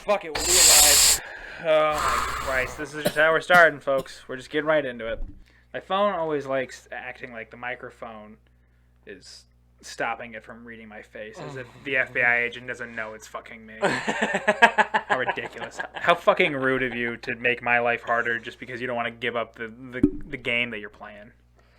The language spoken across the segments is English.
Fuck it, we'll be alive. Oh my Christ, this is just how we're starting, folks. We're just getting right into it. My phone always likes acting like the microphone is stopping it from reading my face, as if the FBI agent doesn't know it's fucking me. How ridiculous. How fucking rude of you to make my life harder just because you don't want to give up the game that you're playing.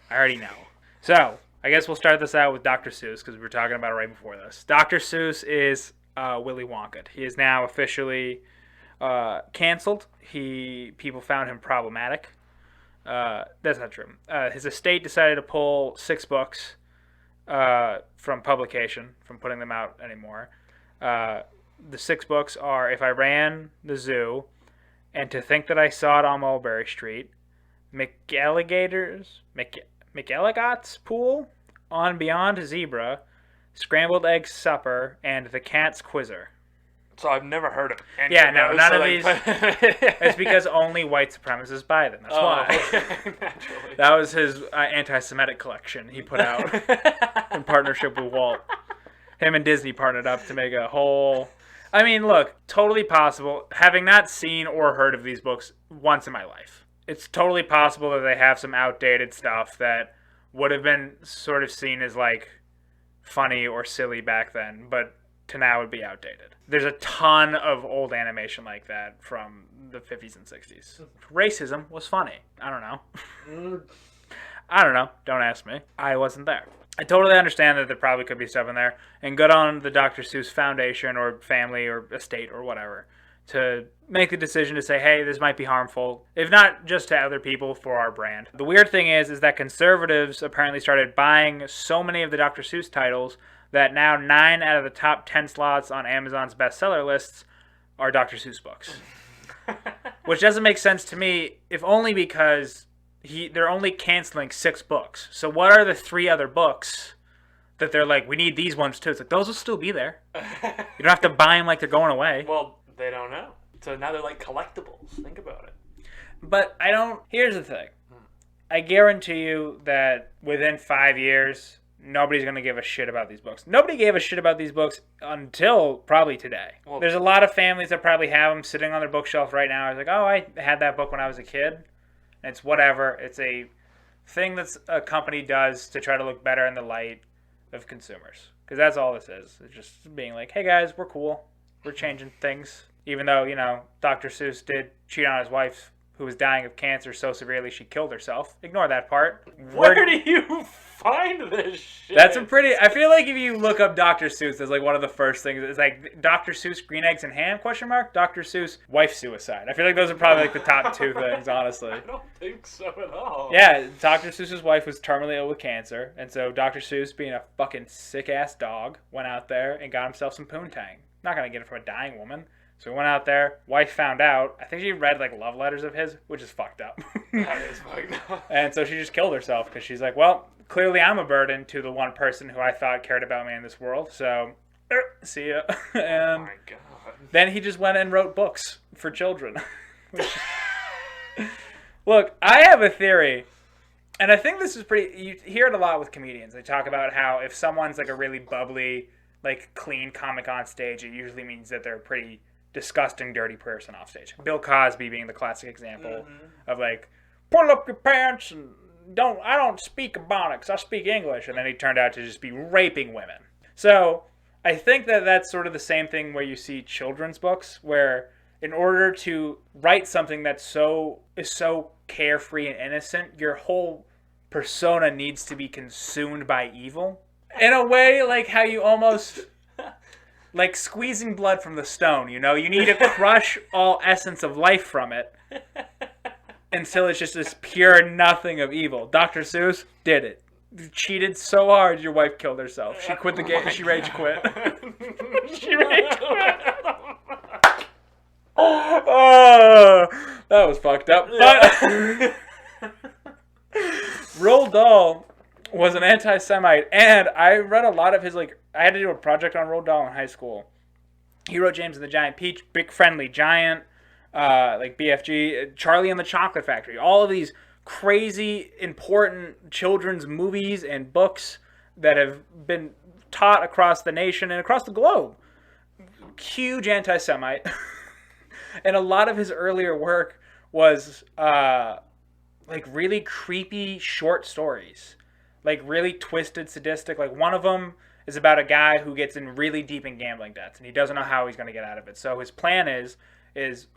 I already know. So, I guess we'll start this out with Dr. Seuss, because we were talking about it right before this. Dr. Seuss is Willy Wonka. He is now officially canceled. People found him problematic. That's not true. His estate decided to pull 6 books from publication, from putting them out anymore. The 6 books are If I Ran the Zoo, and To Think That I Saw It on Mulberry Street, McElligot's Pool, On Beyond Zebra, Scrambled Egg Supper, and The Cat's Quizzer. So I've never heard of any Yeah, of no, those, none so of like- these. It's because only white supremacists buy them. That's why. Naturally. That was his anti-Semitic collection he put out in partnership with Walt. Him and Disney partnered up to make a whole... I mean, look, totally possible. Having not seen or heard of these books once in my life, it's totally possible that they have some outdated stuff that would have been sort of seen as, like, funny or silly back then, but to now would be outdated. There's a ton of old animation like that from the 50s and 60s. Racism was funny. I don't know. I don't know. Don't ask me. I wasn't there. I totally understand that there probably could be stuff in there, and good on the Dr. Seuss Foundation or family or estate or whatever to make the decision to say, hey, this might be harmful, if not just to other people, for our brand. The weird thing is that conservatives apparently started buying so many of the Dr. Seuss titles that now 9 out of the top 10 slots on Amazon's bestseller lists are Dr. Seuss books. Which doesn't make sense to me, if only because they're only canceling 6 books. So what are the 3 other books that they're like, we need these ones too? It's like, those will still be there. You don't have to buy them like they're going away. Well, they don't know. So now they're like collectibles. Think about it. But I don't... Here's the thing. I guarantee you that within 5 years, nobody's going to give a shit about these books. Nobody gave a shit about these books until probably today. Well, there's a lot of families that probably have them sitting on their bookshelf right now. I was like, oh, I had that book when I was a kid. And it's whatever. It's a thing that a company does to try to look better in the light of consumers. Because that's all this is. It's just being like, hey guys, we're cool. We're changing things. Even though, Dr. Seuss did cheat on his wife, who was dying of cancer so severely she killed herself. Ignore that part. Where do you find this shit? That's a pretty... I feel like if you look up Dr. Seuss, that's like one of the first things. It's like Dr. Seuss, green eggs and ham, ? Dr. Seuss, wife suicide. I feel like those are probably like the top 2 things, honestly. I don't think so at all. Yeah, Dr. Seuss's wife was terminally ill with cancer, and so Dr. Seuss, being a fucking sick-ass dog, went out there and got himself some poontang. Not gonna get it from a dying woman. So he went out there, wife found out. I think she read like love letters of his, which is fucked up. That is fucked up. And so she just killed herself because she's like, well, clearly I'm a burden to the one person who I thought cared about me in this world. So, see ya. And Oh my god. then he just went and wrote books for children. Look, I have a theory, and I think this is pretty... You hear it a lot with comedians. They talk about how if someone's like a really bubbly, like clean comic on stage, it usually means that they're a pretty disgusting, dirty person off stage. Bill Cosby being the classic example of like, pull up your pants and I don't speak Ebonics, I speak English. And then he turned out to just be raping women. So I think that that's sort of the same thing where you see children's books, where in order to write something that is so carefree and innocent, your whole persona needs to be consumed by evil. In a way, like how you almost... like squeezing blood from the stone, you need to crush all essence of life from it until it's just this pure nothing of evil. Dr. Seuss did it. Cheated so hard, your wife killed herself. She quit the game. She rage quit. She rage quit. Oh, that was fucked up. But Roald Dahl was an anti-Semite, and I read a lot of his, like, I had to do a project on Roald Dahl in high school. He wrote James and the Giant Peach, Big Friendly Giant, like BFG, Charlie and the Chocolate Factory. All of these crazy, important children's movies and books that have been taught across the nation and across the globe. Huge anti-Semite. And a lot of his earlier work was like really creepy short stories, like really twisted, sadistic. Like one of them is about a guy who gets in really deep in gambling debts, and he doesn't know how he's going to get out of it. So his plan is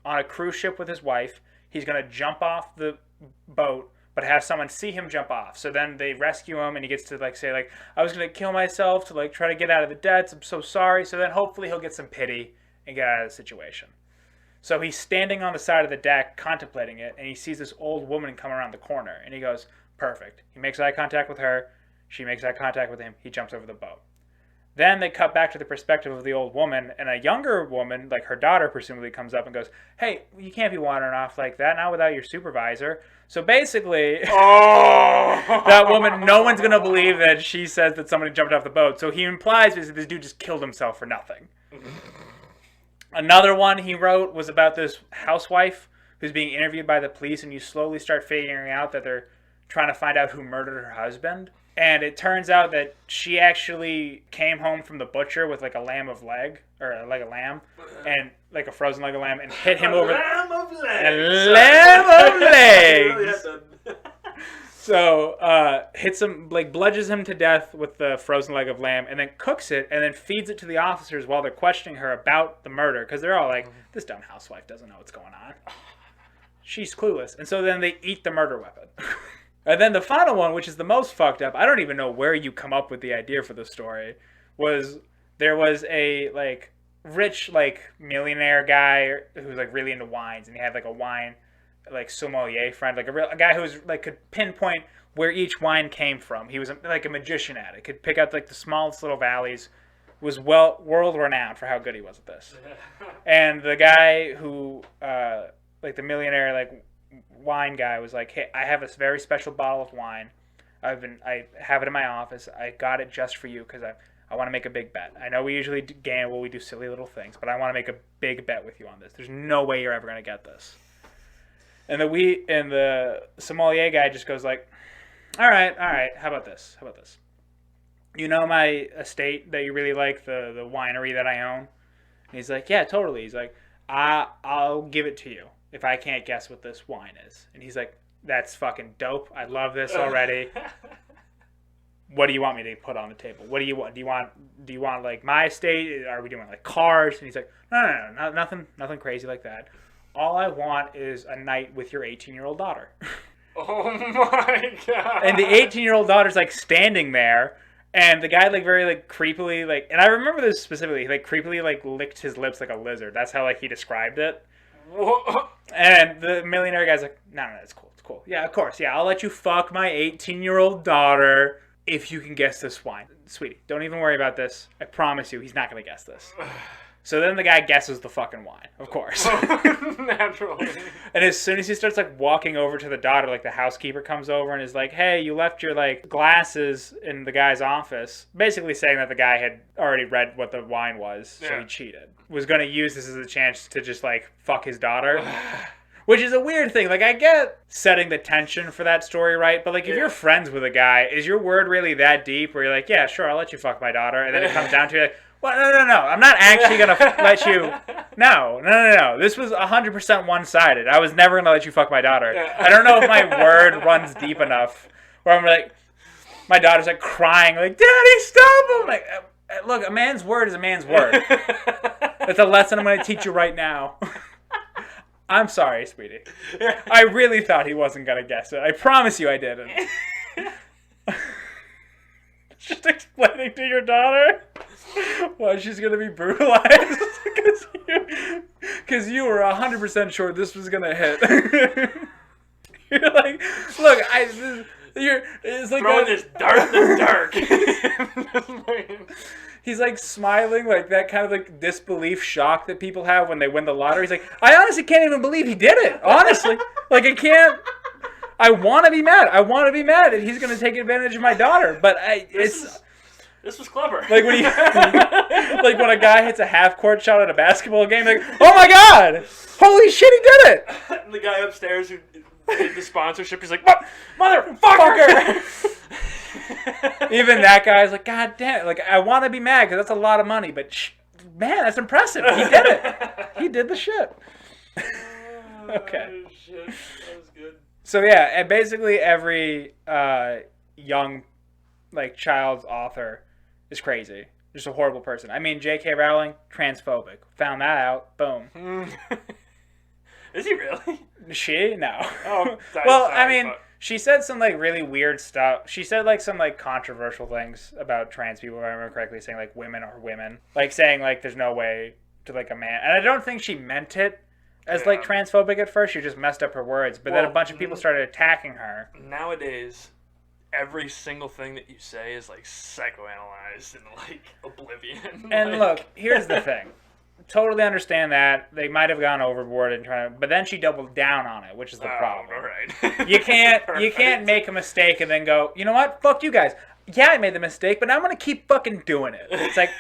on a cruise ship with his wife. He's going to jump off the boat, but have someone see him jump off. So then they rescue him, and he gets to like say like, I was going to kill myself to like try to get out of the debts. I'm so sorry. So then hopefully he'll get some pity and get out of the situation. So he's standing on the side of the deck contemplating it, and he sees this old woman come around the corner, and he goes, perfect. He makes eye contact with her. She makes eye contact with him. He jumps over the boat. Then they cut back to the perspective of the old woman, and a younger woman, like her daughter presumably, comes up and goes, hey, you can't be wandering off like that, not without your supervisor. So basically, that woman, no one's going to believe that she says that somebody jumped off the boat. So he implies that this dude just killed himself for nothing. Another one he wrote was about this housewife who's being interviewed by the police, and you slowly start figuring out that they're trying to find out who murdered her husband. And it turns out that she actually came home from the butcher with like a lamb of leg, or like a lamb, and like a frozen leg of lamb, and hit him over. Lamb of legs. A lamb of legs. So hits him, like bludgeons him to death with the frozen leg of lamb, and then cooks it, and then feeds it to the officers while they're questioning her about the murder, because they're all like, this dumb housewife doesn't know what's going on. She's clueless. And so then they eat the murder weapon. And then the final one, which is the most fucked up, I don't even know where you come up with the idea for the story, was there was a like rich like millionaire guy who was like really into wines, and he had like a wine like sommelier friend, like a guy who was like could pinpoint where each wine came from. He was like a magician at it, could pick out like the smallest little valleys, was world renowned for how good he was at this. And the guy who like the millionaire like wine guy was like, hey, I have this very special bottle of wine. I have it in my office. I got it just for you because I want to make a big bet. I know we usually gamble, we do silly little things, but I want to make a big bet with you on this. There's no way you're ever going to get this. And the sommelier guy just goes like, all right, how about this? You know my estate that you really like, the winery that I own? And he's like, yeah, totally. He's like, I'll give it to you if I can't guess what this wine is. And he's like, that's fucking dope. I love this already. What do you want me to put on the table? What do you want? Do you want like my estate? Are we doing like cars? And he's like, no, nothing crazy like that. All I want is a night with your 18-year-old daughter. Oh my god. And the 18-year-old daughter's like standing there, and the guy like very like creepily like, and I remember this specifically, he like creepily like licked his lips like a lizard. That's how like he described it. What? And the millionaire guy's like, no, it's cool. Yeah, of course. Yeah, I'll let you fuck my 18-year-old daughter if you can guess this wine. Sweetie, don't even worry about this. I promise you, he's not going to guess this. So then the guy guesses the fucking wine, of course. Naturally. And as soon as he starts like walking over to the daughter, like the housekeeper comes over and is like, hey, you left your like glasses in the guy's office. Basically saying that the guy had already read what the wine was, so he cheated. Was going to use this as a chance to just like fuck his daughter. Which is a weird thing. Like, I get setting the tension for that story, right? But like, if you're friends with a guy, is your word really that deep where you're like, yeah, sure, I'll let you fuck my daughter. And then it comes down to like, well, no. I'm not actually going to let you. No. This was 100% one-sided. I was never going to let you fuck my daughter. I don't know if my word runs deep enough where I'm like, my daughter's like crying, like, Daddy, stop him. Like, look, a man's word is a man's word. That's a lesson I'm going to teach you right now. I'm sorry, sweetie. I really thought he wasn't going to guess it. I promise you I didn't. Just explaining to your daughter why she's going to be brutalized because you were 100% sure this was going to hit. You're like, look, it's like throwing this dart in the dark. He's like smiling, like that kind of like disbelief shock that people have when they win the lottery. He's like, I honestly can't even believe he did it. Honestly, like I want to be mad. I want to be mad that he's going to take advantage of my daughter. But this was clever. Like when like when a guy hits a half court shot at a basketball game, like, oh my god, holy shit, he did it. And the guy upstairs who did the sponsorship, he's like, what, motherfucker. Even that guy's like, god damn, like I want to be mad because that's a lot of money, but man, that's impressive. He did it. He did the shit. Okay. Oh, shit. That was good. So yeah, and basically every young like child's author is crazy. Just a horrible person. I mean, J.K. Rowling, transphobic. Found that out. Boom. Is he really? She? No. Oh, well, sorry, I mean, but- she said some like really weird stuff. She said like some like controversial things about trans people, if I remember correctly, saying like women are women. Like saying like there's no way to like a man. And I don't think she meant it as like Yeah. transphobic at first. She just messed up her words. But then a Well, bunch of people started attacking her. Nowadays, every single thing that you say is like psychoanalyzed and like oblivion. And Like- look, here's the thing. Totally understand that. They might have gone overboard and trying to, but then she doubled down on it, which is the problem. All right. You can't Perfect. make a mistake and then go, you know what? Fuck you guys. Yeah, I made the mistake, but now I'm gonna keep fucking doing it. It's like,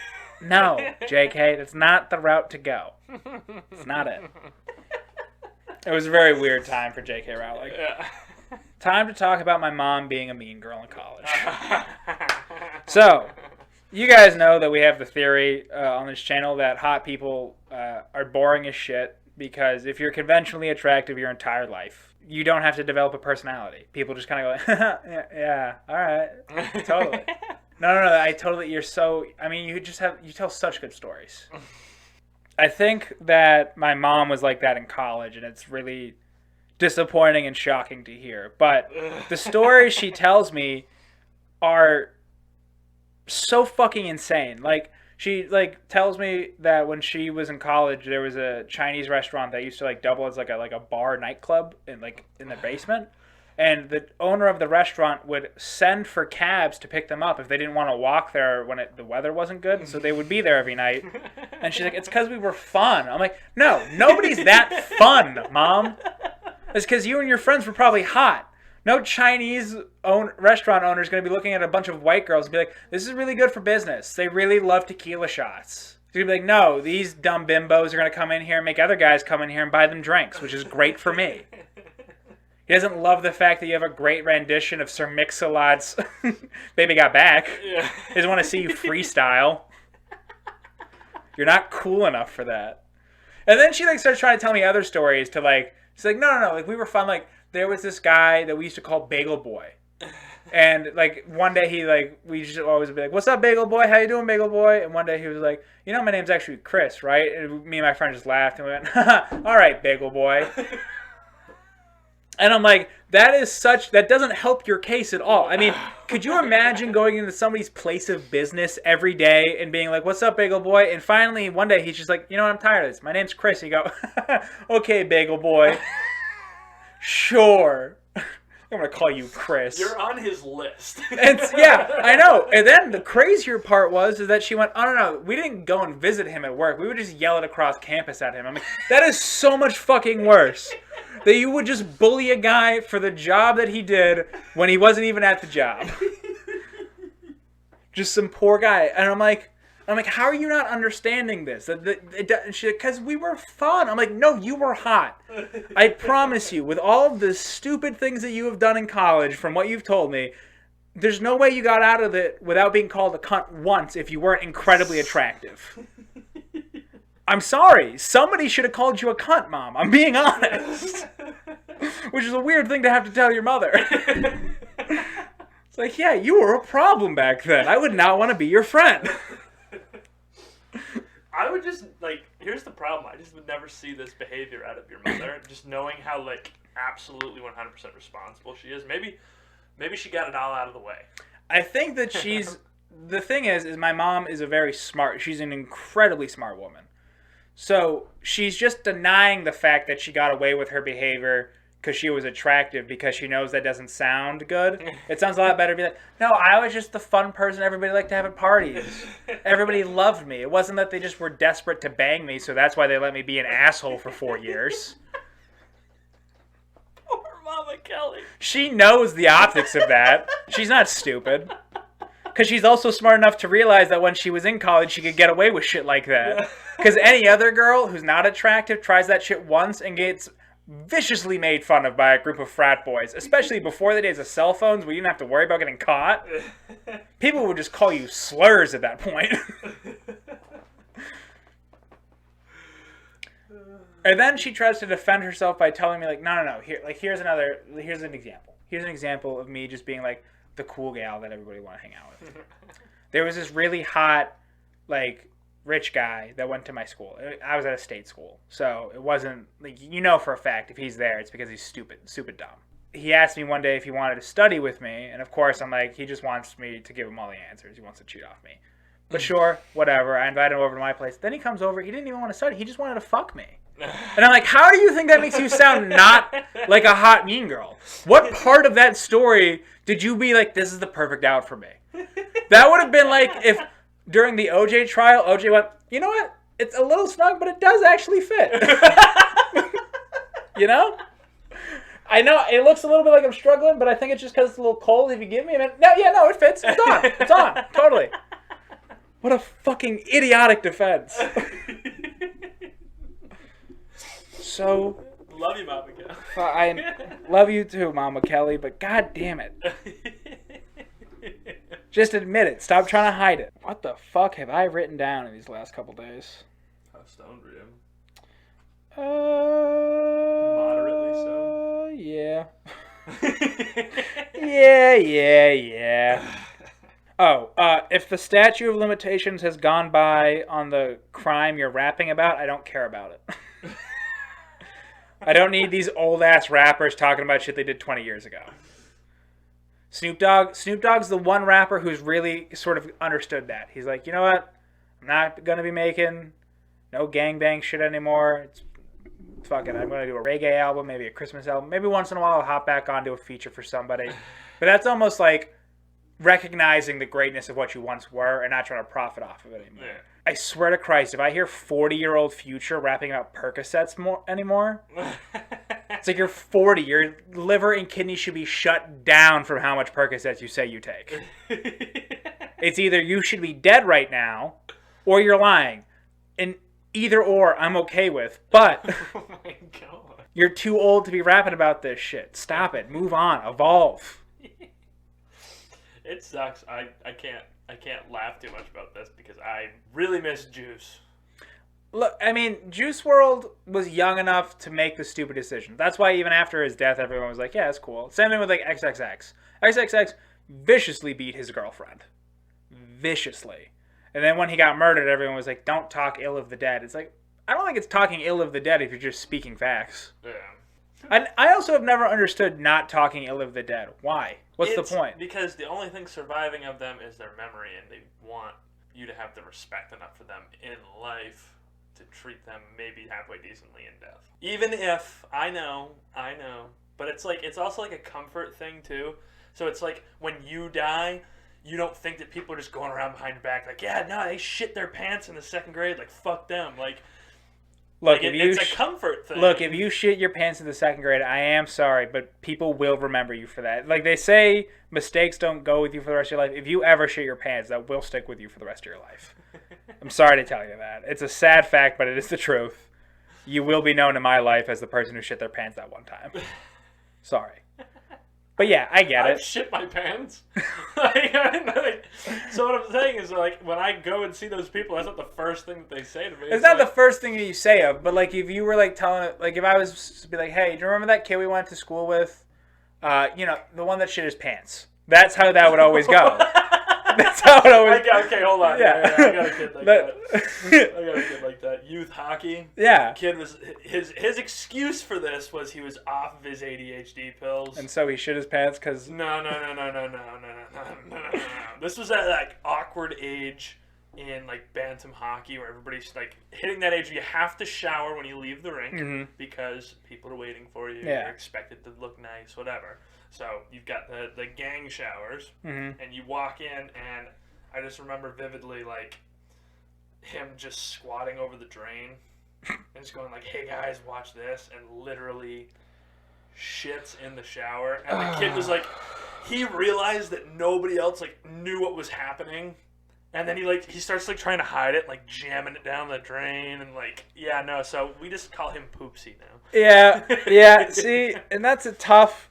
no, JK, that's not the route to go. It's not it. It was a very weird time for JK Rowling. Yeah. Time to talk about my mom being a mean girl in college. So, you guys know that we have the theory on this channel that hot people are boring as shit because if you're conventionally attractive your entire life, you don't have to develop a personality. People just kind of go, yeah, all right, totally. No, I totally, you're so, I mean, you tell such good stories. I think that my mom was like that in college, and it's really disappointing and shocking to hear. But the stories she tells me are so fucking insane. Like, she like tells me that when she was in college, there was a Chinese restaurant that used to like double as like a bar nightclub in the basement. And the owner of the restaurant would send for cabs to pick them up if they didn't want to walk there when the weather wasn't good. So they would be there every night. And she's like, it's because we were fun. I'm like, no, nobody's that fun, Mom. It's because you and your friends were probably hot. No Chinese restaurant owner is going to be looking at a bunch of white girls and be like, this is really good for business. They really love tequila shots. He's going to be like, no, these dumb bimbos are going to come in here and make other guys come in here and buy them drinks, which is great for me. He doesn't love the fact that you have a great rendition of Sir Mix-a-Lot's Baby Got Back. Yeah. He doesn't want to see you freestyle. You're not cool enough for that. And then she like starts trying to tell me other stories to like, she's like, no, like we were fun. Like there was this guy that we used to call Bagel Boy. And like one day he like, we just always be like, what's up, Bagel Boy? How you doing, Bagel Boy? And one day he was like, you know, my name's actually Chris, right? And me and my friend just laughed and we went, all right, Bagel Boy. And I'm like, that doesn't help your case at all. I mean, could you imagine going into somebody's place of business every day and being like, what's up, Bagel Boy? And finally, one day, he's just like, you know what, I'm tired of this. My name's Chris. You go, okay, Bagel Boy. Sure. I'm going to call you Chris. You're on his list. Yeah, I know. And then the crazier part is that she went, oh, no, we didn't go and visit him at work. We would just yell it across campus at him. I'm like, that is so much fucking worse. That you would just bully a guy for the job that he did when he wasn't even at the job. Just some poor guy. And I'm like, how are you not understanding this? Because we were fun. I'm like, no, you were hot. I promise you, with all of the stupid things that you have done in college, from what you've told me, there's no way you got out of it without being called a cunt once if you weren't incredibly attractive. I'm sorry. Somebody should have called you a cunt, Mom. I'm being honest. Which is a weird thing to have to tell your mother. It's like, yeah, you were a problem back then. I would not want to be your friend. I would just, like, here's the problem. I just would never see this behavior out of your mother. Just knowing how, like, absolutely 100% responsible she is. Maybe she got it all out of the way. I think that the thing is my mom is she's an incredibly smart woman. So she's just denying the fact that she got away with her behavior because she was attractive, because she knows that doesn't sound good. It sounds a lot better to be like, no, I was just the fun person everybody liked to have at parties. Everybody loved me. It wasn't that they just were desperate to bang me, so that's why they let me be an asshole for 4 years. Poor Mama Kelly. She knows the optics of that. She's not stupid. Because she's also smart enough to realize that when she was in college, she could get away with shit like that. Because any other girl who's not attractive tries that shit once and gets viciously made fun of by a group of frat boys. Especially before the days of cell phones where you didn't have to worry about getting caught. People would just call you slurs at that point. And then she tries to defend herself by telling me, like, no. Here's an example. Here's an example of me just being, like, the cool gal that everybody want to hang out with. There was this really hot, like, rich guy that went to my school. I was at a state school. So it wasn't, like, for a fact if he's there, it's because he's stupid dumb. He asked me one day if he wanted to study with me. And, of course, I'm like, he just wants me to give him all the answers. He wants to cheat off me. But sure, whatever. I invited him over to my place. Then he comes over. He didn't even want to study. He just wanted to fuck me. And I'm like, how do you think that makes you sound not like a hot mean girl? What part of that story did you be like, this is the perfect out for me? That would have been like if during the OJ trial, OJ went, you know what? It's a little snug, but it does actually fit. I know it looks a little bit like I'm struggling, but I think it's just because it's a little cold. If you give me a minute. No, it fits. It's on. It's on. Totally. What a fucking idiotic defense. So, love you, Mama Kelly. I love you too, Mama Kelly, but god damn it. Just admit it. Stop trying to hide it. What the fuck have I written down in these last couple days? How stoned were you? Moderately so. Yeah. Yeah. Oh, if the statute of limitations has gone by on the crime you're rapping about, I don't care about it. I don't need these old-ass rappers talking about shit they did 20 years ago. Snoop Dogg's the one rapper who's really sort of understood that. He's like, you know what? I'm not going to be making no gangbang shit anymore. Fuck it. I'm going to do a reggae album, maybe a Christmas album. Maybe once in a while I'll hop back onto a feature for somebody. But that's almost like recognizing the greatness of what you once were and not trying to profit off of it anymore. Yeah. I swear to Christ, if I hear 40-year-old Future rapping about Percocets anymore, it's like you're 40. Your liver and kidneys should be shut down from how much Percocets you say you take. It's either you should be dead right now or you're lying. And either or I'm okay with. But oh my God. You're too old to be rapping about this shit. Stop it. Move on. Evolve. It sucks. I can't laugh too much about this because I really miss Juice. Look, I mean, Juice WRLD was young enough to make the stupid decision. That's why even after his death, everyone was like, yeah, it's cool. Same thing with, like, XXX. XXX viciously beat his girlfriend. Viciously. And then when he got murdered, everyone was like, don't talk ill of the dead. It's like, I don't think it's talking ill of the dead if you're just speaking facts. Yeah. And I also have never understood not talking ill of the dead. Why? What's the point? Because the only thing surviving of them is their memory, and they want you to have the respect enough for them in life to treat them maybe halfway decently in death. Even if, I know, but it's like, it's also like a comfort thing too. So it's like, when you die, you don't think that people are just going around behind your back like, yeah, no, they shit their pants in the second grade, like, fuck them, like... Look, like it's a comfort thing. Look, if you shit your pants in the second grade, I am sorry, but people will remember you for that. Like they say, mistakes don't go with you for the rest of your life. If you ever shit your pants, that will stick with you for the rest of your life. I'm sorry to tell you that. It's a sad fact, but it is the truth. You will be known in my life as the person who shit their pants that one time. Sorry. But yeah, I get it. I shit my pants. So what I'm saying is, like, when I go and see those people, that's not the first thing that they say to me. It's not like, the first thing that you say of, but like if you were like telling it, like if I was to be like, hey, do you remember that kid we went to school with? The one that shit his pants. That's how that would always go. That's how it always. Okay, hold on. Yeah, I got a kid like that. I got a kid like that. Youth hockey. Yeah. Kid was his excuse for this was he was off of his ADHD pills, and so he shit his pants because. No. This was at like awkward age in like bantam hockey where everybody's like hitting that age where you have to shower when you leave the rink because people are waiting for you. Yeah. You're expected to look nice, whatever. So you've got the gang showers, and you walk in, and I just remember vividly, like, him just squatting over the drain, and just going like, hey guys, watch this, and literally shits in the shower. And the kid was like, he realized that nobody else, like, knew what was happening, and then he starts, like, trying to hide it, like, jamming it down the drain, and, like, yeah, no, so we just call him Poopsie now. Yeah, see, and that's a tough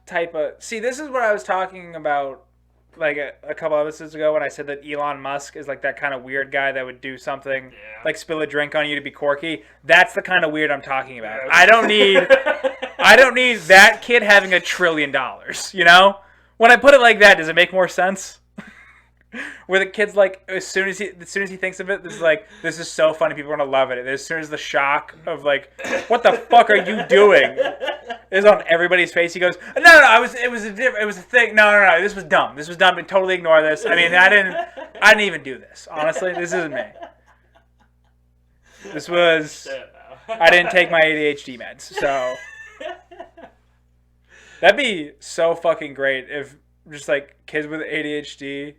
type of... See, this is what I was talking about like a couple episodes ago when I said that Elon Musk is like that kind of weird guy that would do something like spill a drink on you to be quirky. That's the kind of weird I'm talking about. Yeah. I don't need that kid having $1 trillion. You know, when I put it like that, does it make more sense? Where the kid's like, as soon as he thinks of it, this is so funny. People are gonna love it. As soon as the shock of like, what the fuck are you doing, is on everybody's face, he goes, no, it was a thing. No, this was dumb. This was dumb. And totally ignore this. I mean, I didn't even do this. Honestly, this isn't me. This was, I didn't take my ADHD meds. So that'd be so fucking great if just like kids with ADHD,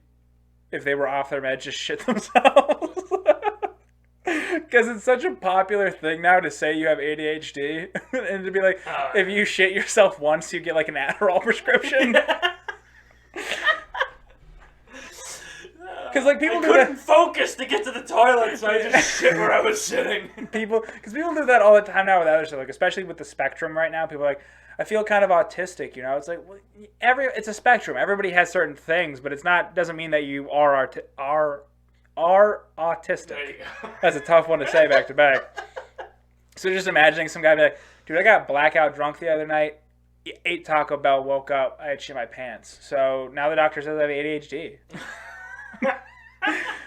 if they were off their meds, just shit themselves. Because it's such a popular thing now to say you have ADHD. And to be like, if you shit yourself once, you get like an Adderall prescription. Because like people couldn't focus to get to the toilet, so I just shit where I was sitting. Because people do that all the time now with other stuff. Like, especially with the spectrum right now, people are like, I feel kind of autistic, you know? It's like, well, it's a spectrum. Everybody has certain things, but doesn't mean that you are autistic. There you go. That's a tough one to say back to back. So just imagining some guy be like, dude, I got blackout drunk the other night, ate Taco Bell, woke up, I had shit in my pants. So now the doctor says I have ADHD.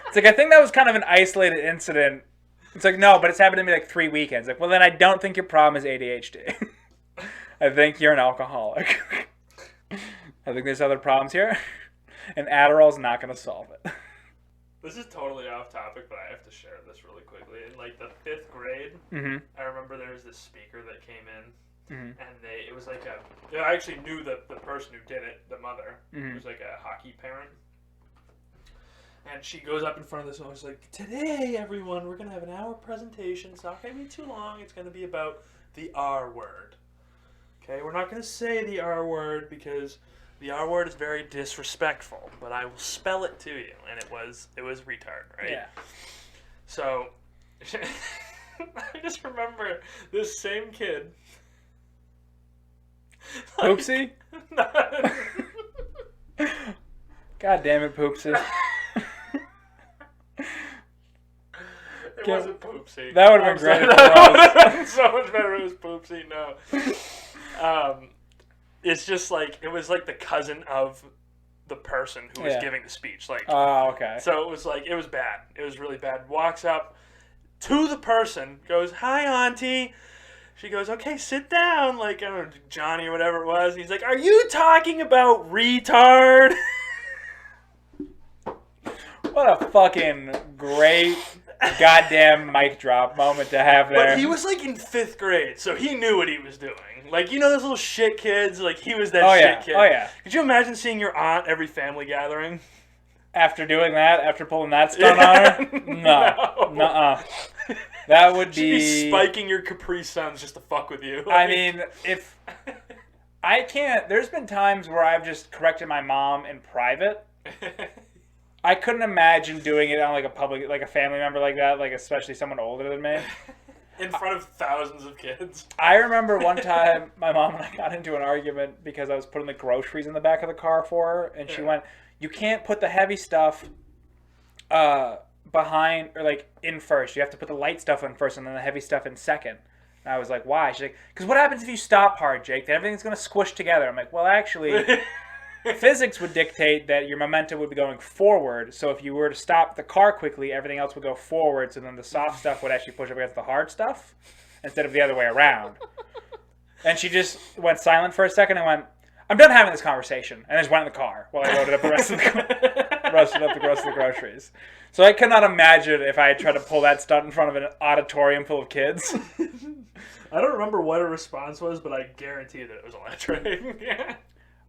It's like, I think that was kind of an isolated incident. It's like, no, but it's happened to me like 3 weekends. Like, well, then I don't think your problem is ADHD. I think you're an alcoholic. I think there's other problems here, and Adderall's not going to solve it. This is totally off topic, but I have to share this really quickly. In like the 5th grade, I remember there was this speaker that came in, and it was like I actually knew the person who did it, the mother. It was like a hockey parent. And she goes up in front of this and was like, today, everyone, we're going to have an hour presentation. It's not going to be too long. It's going to be about the R word. Okay, we're not going to say the R word because the R word is very disrespectful, but I will spell it to you. And it was retard, right? Yeah. So, I just remember this same kid. Poopsie? God damn it, Poopsie. It wasn't Poopsie. That would have been great. That would have been so much better if it was Poopsie. No. It's just like, it was like the cousin of the person who was giving the speech. Like, oh, okay. So it was like, it was bad. It was really bad. Walks up to the person, goes, hi, auntie. She goes, okay, sit down. Like, I don't know, Johnny or whatever it was. And he's like, are you talking about retard? What a fucking great goddamn mic drop moment to have there. But he was like in 5th grade, so he knew what he was doing. Like, you know those little shit kids? Like, he was that shit kid. Oh, yeah. Could you imagine seeing your aunt every family gathering? After doing that, after pulling that stunt on her? No. Nuh-uh. That would She'd be spiking your Capri Suns just to fuck with you. I mean, if... I can't... There's been times where I've just corrected my mom in private. I couldn't imagine doing it on like a public, like a family member like that, like especially someone older than me. In front of thousands of kids. I remember one time my mom and I got into an argument because I was putting the groceries in the back of the car for her, and she went, you can't put the heavy stuff behind, or like in first. You have to put the light stuff in first and then the heavy stuff in second. And I was like, why? She's like, because what happens if you stop hard, Jake? Then everything's going to squish together. I'm like, well, actually... Physics would dictate that your momentum would be going forward, so if you were to stop the car quickly, everything else would go forward, so then the soft stuff would actually push up against the hard stuff, instead of the other way around. And she just went silent for a second and went, I'm done having this conversation, and just went in the car while I loaded up the rest of the groceries. So I could not imagine if I had tried to pull that stunt in front of an auditorium full of kids. I don't remember what her response was, but I guarantee that it was electric.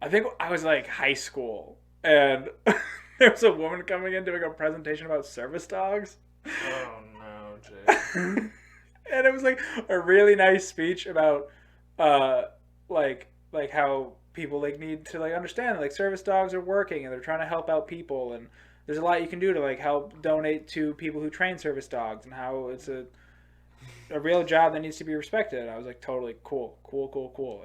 I think I was like high school, and there was a woman coming in doing a presentation about service dogs. Oh no, Jay. And it was like a really nice speech about like how people like need to like understand like service dogs are working and they're trying to help out people, and there's a lot you can do to like help donate to people who train service dogs, and how it's a a real job that needs to be respected. And I was like, totally cool.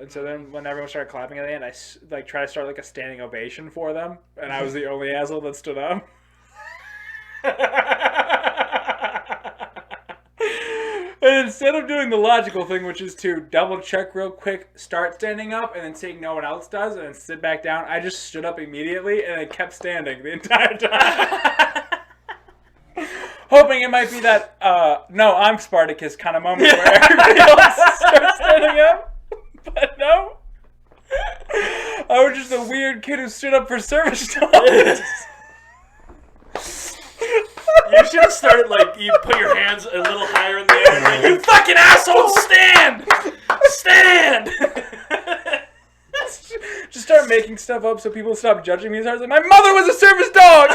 And so then when everyone started clapping at the end, I like tried to start like a standing ovation for them, and I was the only asshole that stood up. And instead of doing the logical thing, which is to double check real quick, start standing up, and then seeing no one else does, and then sit back down, I just stood up immediately, and I kept standing the entire time. Hoping it might be that, no, I'm Spartacus kind of moment where everybody else starts standing up. But no. I was just a weird kid who stood up for service dogs. You should have started, like, you put your hands a little higher in the air and like, you fucking asshole, stand! Stand! Just start making stuff up so people stop judging me. So I was like, my mother was a service dog!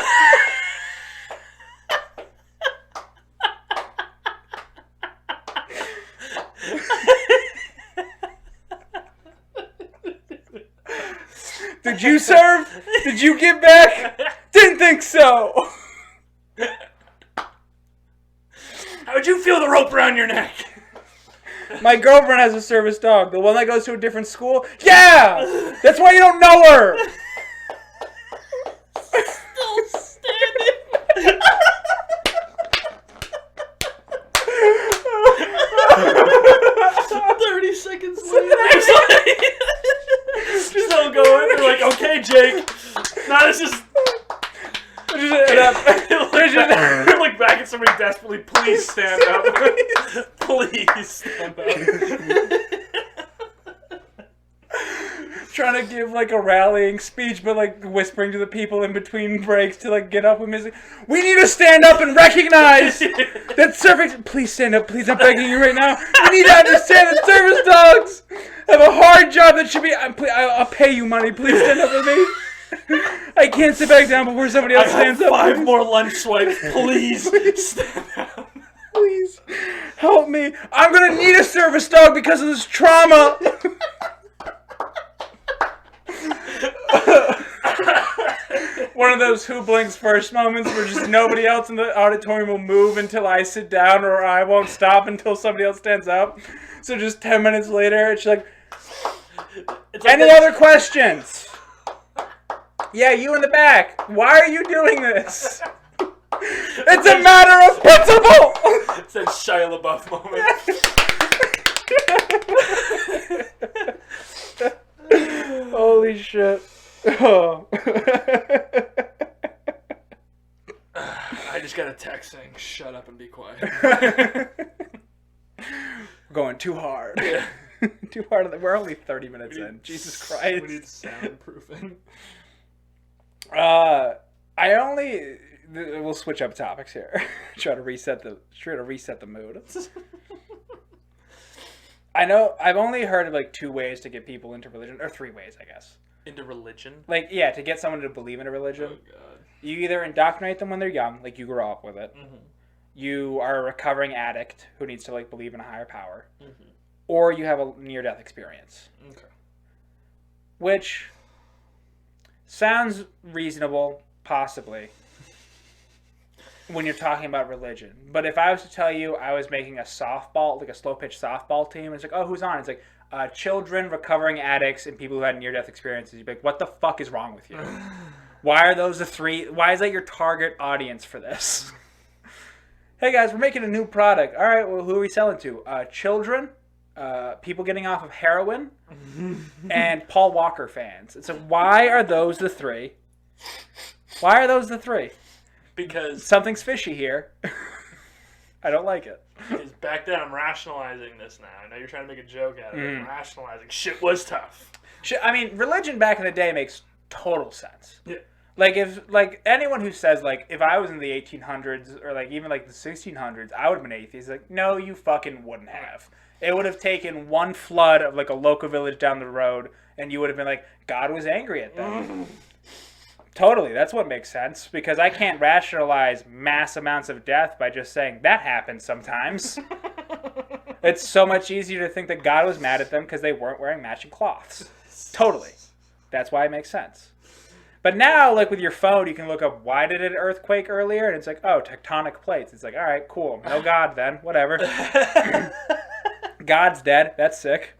Did you serve? Did you give back? Didn't think so. How'd you feel the rope around your neck? My girlfriend has a service dog. The one that goes to a different school? Yeah! That's why you don't know her! Still standing. 30 seconds later. Still going. They're like, okay, Jake. Now this is... Look back at somebody desperately. Please stand up. Please stand up. Trying to give like a rallying speech, but like whispering to the people in between breaks to like get up with music. We need to stand up and recognize that service. Please stand up. Please, I'm begging you right now. We need to understand that service dogs have a hard job that should be. I'll pay you money. Please stand up with me. I can't sit back down before somebody else stands up. 5 more lunch swipes. Please stand up. Please help me. I'm gonna need a service dog because of this trauma. One of those who blinks first moments where just nobody else in the auditorium will move until I sit down, or I won't stop until somebody else stands up. So just 10 minutes later, it's like, any other questions? Yeah, you in the back. Why are you doing this? It's a matter of principle! It's that Shia LaBeouf moment. Holy shit. Oh. I just got a text saying, shut up and be quiet. We're going too hard. Yeah. Too hard. We're only 30 minutes in. Jesus Christ. We need soundproofing. We'll switch up topics here. Try to reset the mood. I know I've only heard of like 2 ways to get people into religion, or 3 ways, I guess. Into religion? Like, yeah, to get someone to believe in a religion. Oh, God. You either indoctrinate them when they're young, like you grow up with it. Mm-hmm. You are a recovering addict who needs to like believe in a higher power. Mm-hmm. Or you have a near-death experience. Okay. Which sounds reasonable, possibly, when you're talking about religion. But if I was to tell you I was making a softball, like a slow-pitch softball team, it's like, oh, who's on? It's like, children, recovering addicts, and people who had near-death experiences. You'd be like, what the fuck is wrong with you? Why are those the 3? Why is that your target audience for this? Hey, guys, we're making a new product. All right, well, who are we selling to? Children, people getting off of heroin, and Paul Walker fans. So why are those the 3? Why are those the 3? Because something's fishy here. I don't like it. Because back then, I'm rationalizing this now. I know you're trying to make a joke out of it. I'm rationalizing. Shit was tough. I mean, religion back in the day makes total sense. Yeah. Like, if, like, anyone who says, like, if I was in the 1800s, or, like, even, like, the 1600s, I would have been atheist. Like, no, you fucking wouldn't have. It would have taken one flood of, like, a local village down the road, and you would have been like, God was angry at them. Totally, that's what makes sense, because I can't rationalize mass amounts of death by just saying, that happens sometimes. It's so much easier to think that God was mad at them because they weren't wearing matching cloths. Totally. That's why it makes sense. But now, like with your phone, you can look up why did it earthquake earlier, and it's like, oh, tectonic plates. It's like, all right, cool. No God then, whatever. God's dead. That's sick.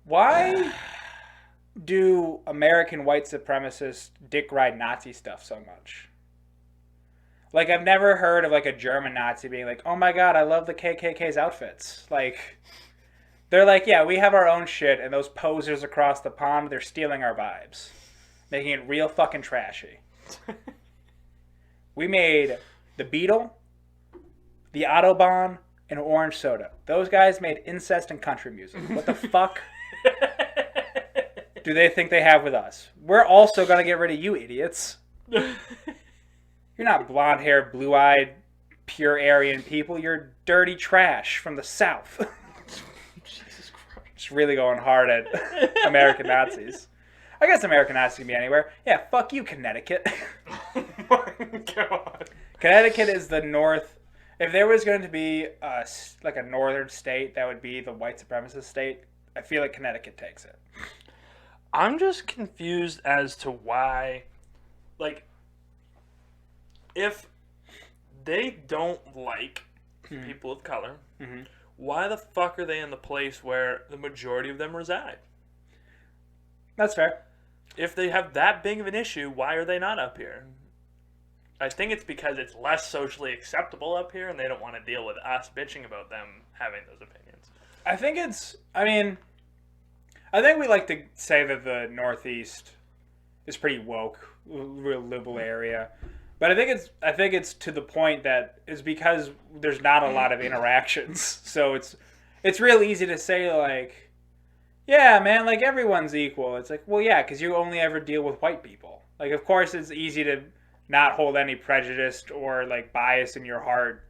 Why do American white supremacists dick ride Nazi stuff so much? Like, I've never heard of like a German Nazi being like, oh my God, I love the KKK's outfits. Like, they're like, yeah, we have our own shit, and those posers across the pond, they're stealing our vibes. Making it real fucking trashy. We made the Beatle, the Autobahn, and Orange Soda. Those guys made incest and country music. What the fuck do they think they have with us? We're also going to get rid of you idiots. You're not blonde-haired, blue-eyed, pure Aryan people. You're dirty trash from the South. Jesus Christ. Just really going hard at American Nazis. I guess American Nazis can be anywhere. Yeah, fuck you, Connecticut. Oh my God. Connecticut is the north. If there was going to be like a northern state that would be the white supremacist state, I feel like Connecticut takes it. I'm just confused as to why, like, if they don't like people of color, why the fuck are they in the place where the majority of them reside? That's fair. If they have that big of an issue, why are they not up here? I think it's because it's less socially acceptable up here, and they don't want to deal with us bitching about them having those opinions. I think I think we like to say that the Northeast is pretty woke, real liberal area. But I think it's to the point that it's because there's not a lot of interactions. So it's real easy to say, like, yeah, man, like, everyone's equal. It's like, well, yeah, because you only ever deal with white people. Like, of course, it's easy to not hold any prejudice or, like, bias in your heart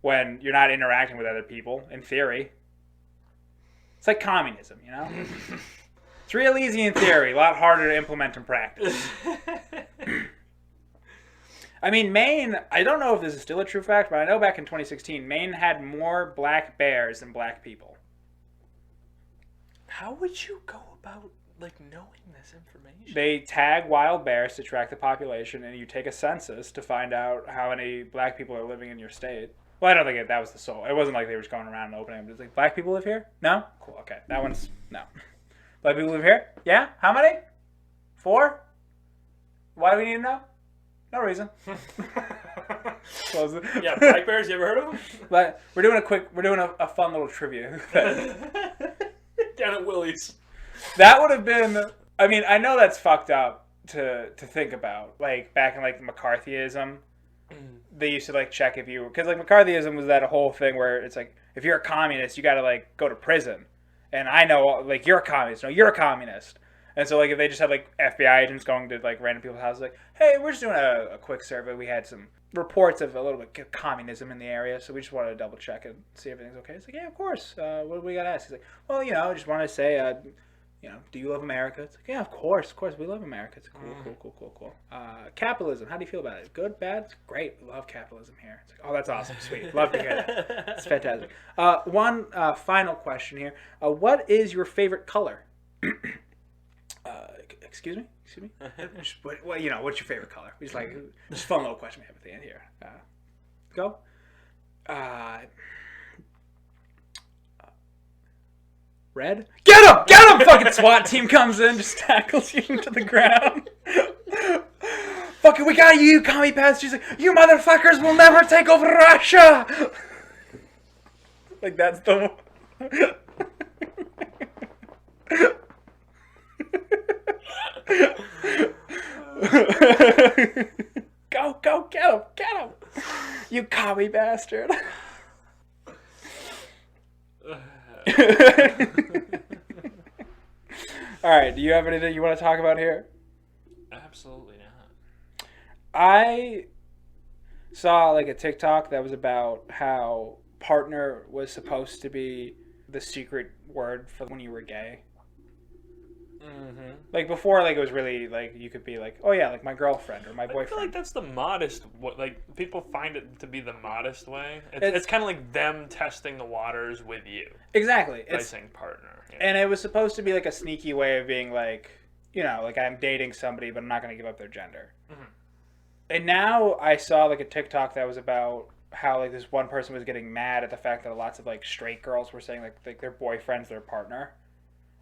when you're not interacting with other people, in theory. It's like communism, you know? It's real easy in theory, a lot harder to implement in practice. I mean, Maine, I don't know if this is still a true fact, but I know back in 2016, Maine had more black bears than black people. How would you go about, like, knowing this information? They tag wild bears to track the population, and you take a census to find out how many black people are living in your state. Well, I don't think that was the sole. It wasn't like they were just going around and opening them. It's like, black people live here? No? Cool, okay. That one's, no. Black people live here? Yeah? How many? 4? Why do we need to know? No reason. Close it. Yeah, black bears, you ever heard of them? But we're doing a fun little trivia thing. Down at Willie's. That would have been, I mean, I know that's fucked up to think about. Like, back in, like, McCarthyism, they used to, like, check if you, because, like, McCarthyism was that whole thing where it's like, if you're a communist, you gotta, like, go to prison. And I know, like, you're a communist. No, you're a communist. And so, like, if they just had, like, FBI agents going to, like, random people's houses, like, hey, we're just doing a quick survey. We had some reports of a little bit of communism in the area, so we just wanted to double check and see if everything's okay. It's like, yeah, of course. What do we got to ask? He's like, well, you know, I just wanted to say, you know, do you love America? It's like, yeah, of course, we love America. It's like, cool. Capitalism, how do you feel about it? Good, bad? It's great. We love capitalism here. It's like, oh, that's awesome, sweet. Love to hear that. It's fantastic. One final question here. What is your favorite color? Excuse me? Well, you know, what's your favorite color? Just like, just a fun little question we have at the end here. Go. Red? Get him! Get him! Fucking SWAT team comes in, just tackles you into the ground. Fucking, we got you, commie pants. She's like, you motherfuckers will never take over Russia! Like, that's the Go, get him! You commie bastard. Alright, do you have anything you want to talk about here? Absolutely not. I saw like a TikTok that was about how partner was supposed to be the secret word for when you were gay. Mm-hmm. Like before, like it was really like you could be like, oh yeah, like my girlfriend or my boyfriend. I feel like that's the modest. Like people find it to be the modest way. It's kind of like them testing the waters with you. Exactly. By saying partner. Yeah. And it was supposed to be like a sneaky way of being like, you know, like I'm dating somebody, but I'm not going to give up their gender. Mm-hmm. And now I saw like a TikTok that was about how like this one person was getting mad at the fact that lots of like straight girls were saying like their boyfriend's their partner.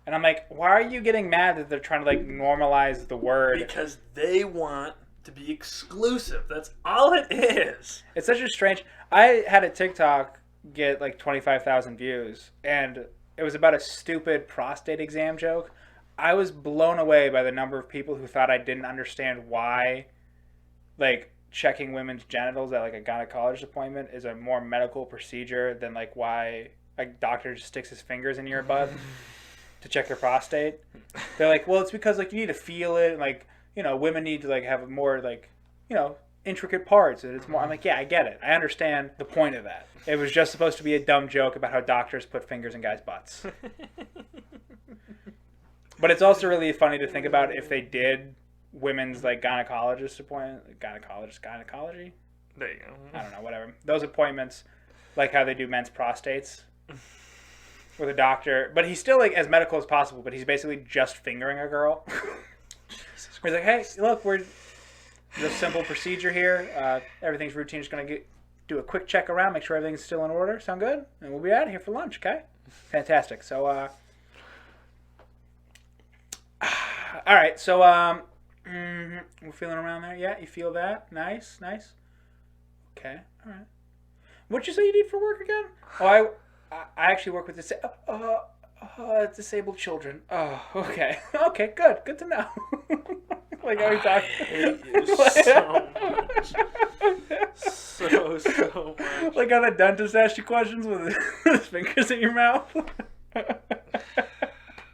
And I'm like, why are you getting mad that they're trying to like normalize the word? Because they want to be exclusive. That's all it is. It's such a strange. I had a TikTok get like 25,000 views, and it was about a stupid prostate exam joke. I was blown away by the number of people who thought I didn't understand why, like, checking women's genitals at like a gynecologist appointment is a more medical procedure than like why a doctor just sticks his fingers in your butt to check your prostate. They're like, well, it's because like you need to feel it, and like, you know, women need to like have more like, you know, intricate parts, and it's more. I'm like, yeah, I get it. I understand the point of that. It was just supposed to be a dumb joke about how doctors put fingers in guys' butts. But it's also really funny to think about if they did women's like gynecology. There you go. I don't know, whatever. Those appointments, like how they do men's prostates with a doctor, but he's still like as medical as possible. But he's basically just fingering a girl. He's like, hey, look, we're just simple procedure here. Everything's routine. Just gonna do a quick check around, make sure everything's still in order. Sound good? And we'll be out of here for lunch. Okay? Fantastic. So, all right. So, we're feeling around there. Yeah, you feel that? Nice. Okay. All right. What'd you say you did for work again? Oh, I actually work with disabled children. Oh, okay. Okay, good. Good to know. Like how we talk. I hate you so much. So much. Like how the dentist asks you questions with his fingers in your mouth.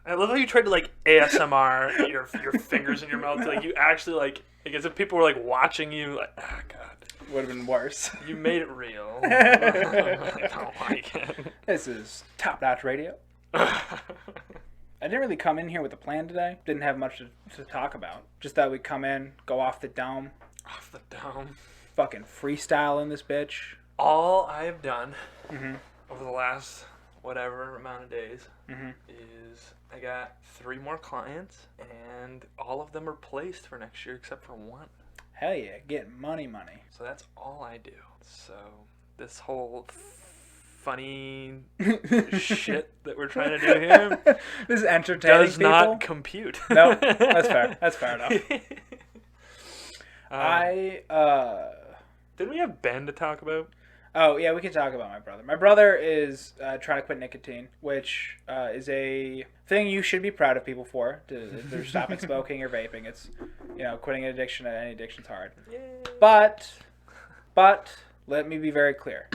I love how you tried to like ASMR your fingers in your mouth. Like you actually like as if people were like watching you. Like, oh god, would have been worse. You made it real. I don't like it. This is Top Notch Radio. I didn't really come in here with a plan today. Didn't have much to talk about. Just thought we'd come in, go off the dome. Off the dome. Fucking freestyle in this bitch. All I've done over the last whatever amount of days is I got 3 more clients, and all of them are placed for next year except for one. Hell yeah, getting money. So that's all I do. So this whole funny shit that we're trying to do here this is entertaining does not compute. No, that's fair. That's fair enough. Didn't we have Ben to talk about? Oh, yeah, we can talk about my brother. My brother is trying to quit nicotine, which is a thing you should be proud of people for. If they're stopping smoking or vaping. It's, you know, quitting an addiction, any addiction's hard. Yay. But, let me be very clear.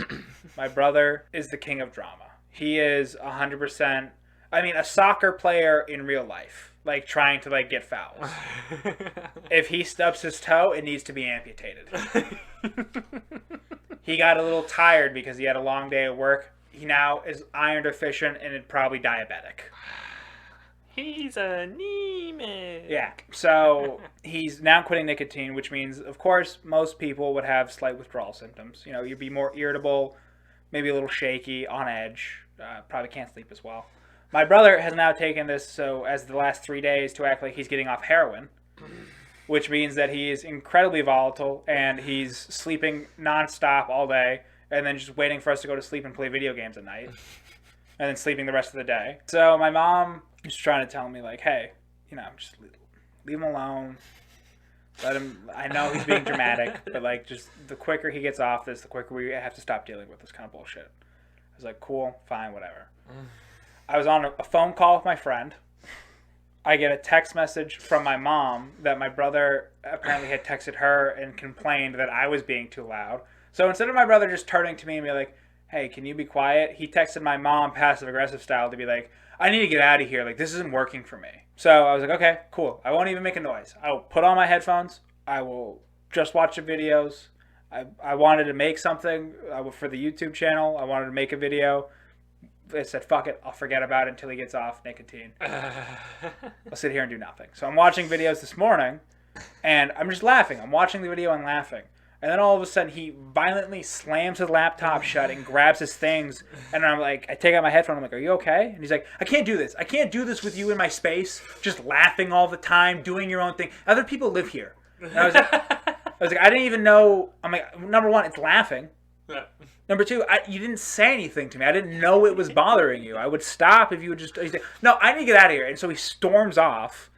My brother is the king of drama. He is 100%, I mean, a soccer player in real life. Like, trying to, like, get fouls. If he stubs his toe, it needs to be amputated. He got a little tired because he had a long day at work. He now is iron deficient and probably diabetic. He's anemic. Yeah. So he's now quitting nicotine, which means, of course, most people would have slight withdrawal symptoms. You know, you'd be more irritable, maybe a little shaky, on edge. Probably can't sleep as well. My brother has now taken this so as the last 3 days to act like he's getting off heroin. Which means that he is incredibly volatile and he's sleeping nonstop all day and then just waiting for us to go to sleep and play video games at night and then sleeping the rest of the day. So my mom is trying to tell me, like, hey, you know, just leave him alone. Let him, I know he's being dramatic, but like just the quicker he gets off this, the quicker we have to stop dealing with this kind of bullshit. I was like, cool, fine, whatever. I was on a phone call with my friend. I get a text message from my mom that my brother apparently had texted her and complained that I was being too loud. So instead of my brother just turning to me and be like, hey, can you be quiet? He texted my mom passive-aggressive style to be like, I need to get out of here. Like, this isn't working for me. So I was like, okay, cool. I won't even make a noise. I will put on my headphones. I will just watch the videos. I wanted to make something for the YouTube channel. I wanted to make a video. I said, fuck it, I'll forget about it until he gets off nicotine. I'll sit here and do nothing. So I'm watching videos this morning, and I'm just laughing. I'm watching the video and laughing. And then all of a sudden, he violently slams his laptop shut and grabs his things. And I'm like, I take out my headphone. I'm like, are you okay? And he's like, I can't do this. I can't do this with you in my space, just laughing all the time, doing your own thing. Other people live here. And I was like, I didn't even know. I'm like, number one, it's laughing. Yeah. Number two, you didn't say anything to me. I didn't know it was bothering you. I would stop if you would just. He's like, no, I need to get out of here. And so he storms off.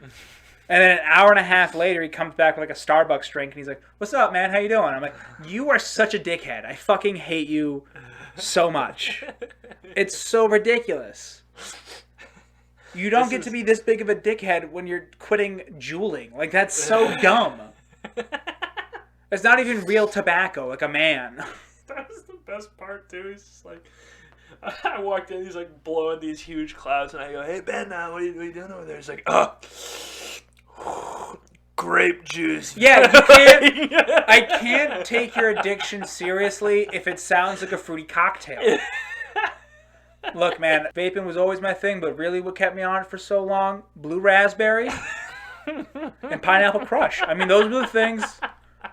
And then an hour and a half later, he comes back with like a Starbucks drink, and he's like, "What's up, man? How you doing?" I'm like, "You are such a dickhead. I fucking hate you so much. It's so ridiculous. You don't get to be this big of a dickhead when you're quitting juuling. Like, that's so dumb. It's not even real tobacco, like a man." That was the best part too. He's just like, I walked in, he's like blowing these huge clouds, and I go, "Hey Ben, what are you doing over there?" He's like, grape juice. Yeah, you can't. I can't take your addiction seriously if it sounds like a fruity cocktail. Look, man, vaping was always my thing, but really what kept me on it for so long? Blue raspberry and pineapple crush. I mean, those were the things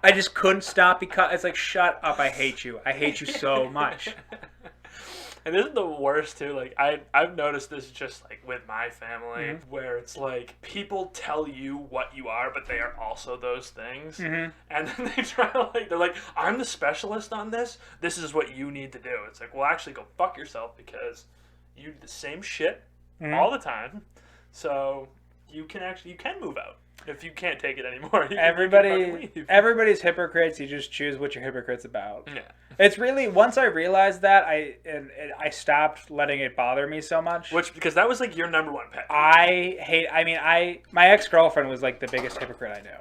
I just couldn't stop because it's like, shut up, I hate you. I hate you so much. And this is the worst too. Like I've noticed this just like with my family, where it's like people tell you what you are, but they are also those things. And then they try to they're like, I'm the specialist on this. This is what you need to do. It's like, well, actually, go fuck yourself because you do the same shit all the time. So you can move out. If you can't take it anymore, everybody's hypocrites. You just choose what you're hypocrites about. Yeah. It's really, once I realized that, I stopped letting it bother me so much. Because that was like your number one pet. My ex-girlfriend was like the biggest hypocrite I knew.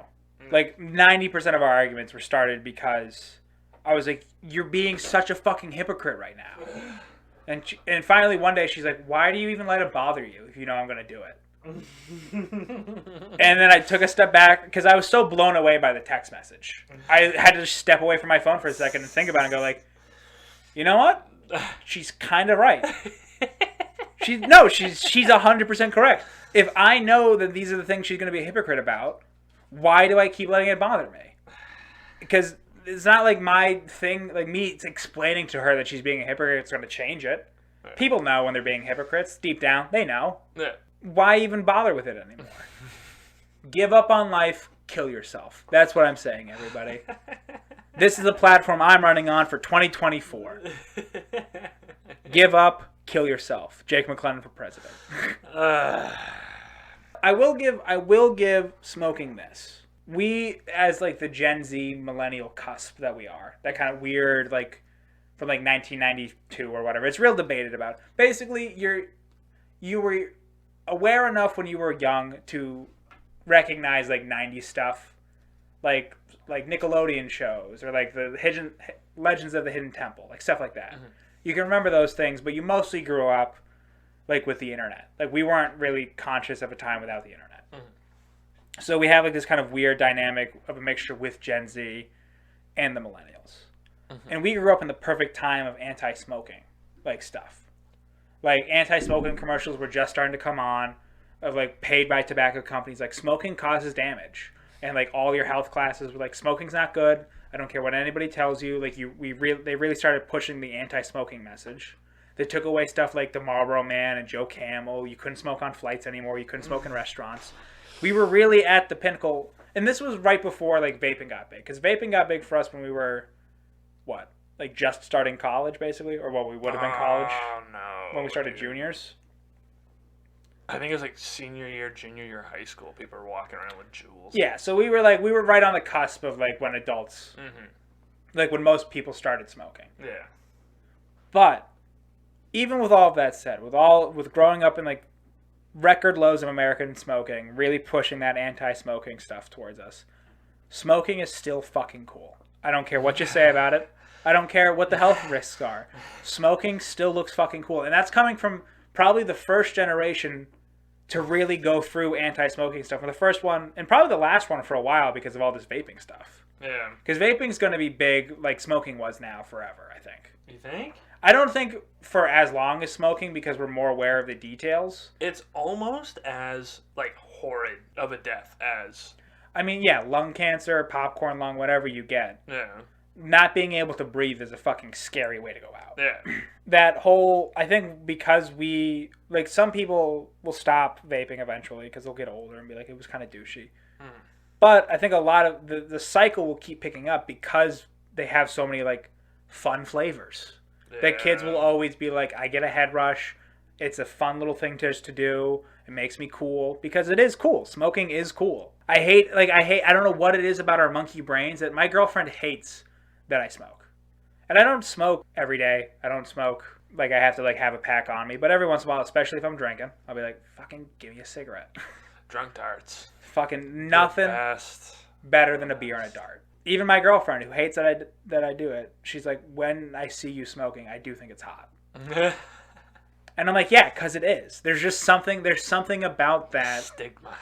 Like 90% of our arguments were started because I was like, you're being such a fucking hypocrite right now. And finally one day she's like, why do you even let it bother you if you know I'm going to do it? And then I took a step back because I was so blown away by the text message. I had to just step away from my phone for a second and think about it and go like, you know what? She's kind of right. She's 100% correct. If I know that these are the things she's going to be a hypocrite about, why do I keep letting it bother me? Because it's not like my thing, like me explaining to her that she's being a hypocrite, it's going to change it. People know when they're being hypocrites. Deep down, they know. Yeah. Why even bother with it anymore? Give up on life, kill yourself. That's what I'm saying, everybody. This is the platform I'm running on for 2024. Give up, kill yourself. Jake McClellan for president. I will give smoking this. We, as like the Gen Z millennial cusp that we are, that kind of weird, like from like 1992 or whatever. It's real debated about. Basically, you were aware enough when you were young to recognize like 90s stuff, like Nickelodeon shows or like the Legends of the Hidden Temple, like stuff like that. Mm-hmm. You can remember those things, but you mostly grew up like with the internet. Like we weren't really conscious of a time without the internet. Mm-hmm. So we have like this kind of weird dynamic of a mixture with Gen Z and the millennials. Mm-hmm. And we grew up in the perfect time of anti-smoking like stuff. Like anti-smoking commercials were just starting to come on, of like paid by tobacco companies. Like smoking causes damage, and like all your health classes were like smoking's not good. I don't care what anybody tells you. Like they really started pushing the anti-smoking message. They took away stuff like the Marlboro Man and Joe Camel. You couldn't smoke on flights anymore. You couldn't smoke in restaurants. We were really at the pinnacle, and this was right before like vaping got big. Because vaping got big for us when we were, what? Like just starting college, basically, or what we would have been college. Oh no! When we started juniors. I think it was like senior year, junior year, high school. People were walking around with jewels. Yeah, so we were right on the cusp of like when adults, like when most people started smoking. Yeah. But even with all of that said, with growing up in like record lows of American smoking, really pushing that anti-smoking stuff towards us, smoking is still fucking cool. I don't care what you say about it. I don't care what the health risks are. Smoking still looks fucking cool. And that's coming from probably the first generation to really go through anti-smoking stuff. And the first one, and probably the last one for a while because of all this vaping stuff. Yeah. Because vaping's going to be big like smoking was now forever, I think. You think? I don't think for as long as smoking because we're more aware of the details. It's almost as like horrid of a death as... I mean, yeah, lung cancer, popcorn lung, whatever you get. Yeah. not being able to breathe is a fucking scary way to go out. Yeah. That whole, I think because we, like, some people will stop vaping eventually because they'll get older and be like, it was kind of douchey. But I think a lot of the cycle will keep picking up because they have so many, like, fun flavors. Yeah. That kids will always be like, I get a head rush. It's a fun little thing to do. It makes me cool because it is cool. Smoking is cool. I don't know what it is about our monkey brains that my girlfriend hates that I smoke. And I don't smoke every day. I don't smoke, like, I have to, like, have a pack on me. But every once in a while, especially if I'm drinking, I'll be like, fucking give me a cigarette. Drunk darts. Fucking nothing better than a beer and a dart. Even my girlfriend, who hates that I do it, she's like, when I see you smoking, I do think it's hot. And I'm like, yeah, because it is. There's something about that. Stigma.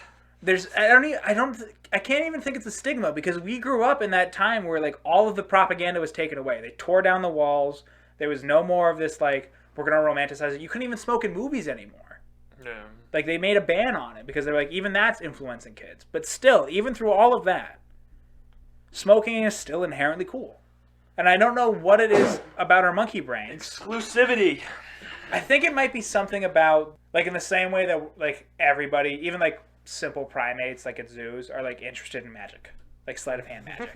I can't even think it's a stigma because we grew up in that time where, like, all of the propaganda was taken away. They tore down the walls. There was no more of this, like, we're going to romanticize it. You couldn't even smoke in movies anymore. Yeah. Like, they made a ban on it because they're like, even that's influencing kids. But still, even through all of that, smoking is still inherently cool. And I don't know what it is about our monkey brains. Exclusivity. I think it might be something about, like, in the same way that, like, everybody, even, like, simple primates, like, at zoos, are, like, interested in magic. Like, sleight of hand magic.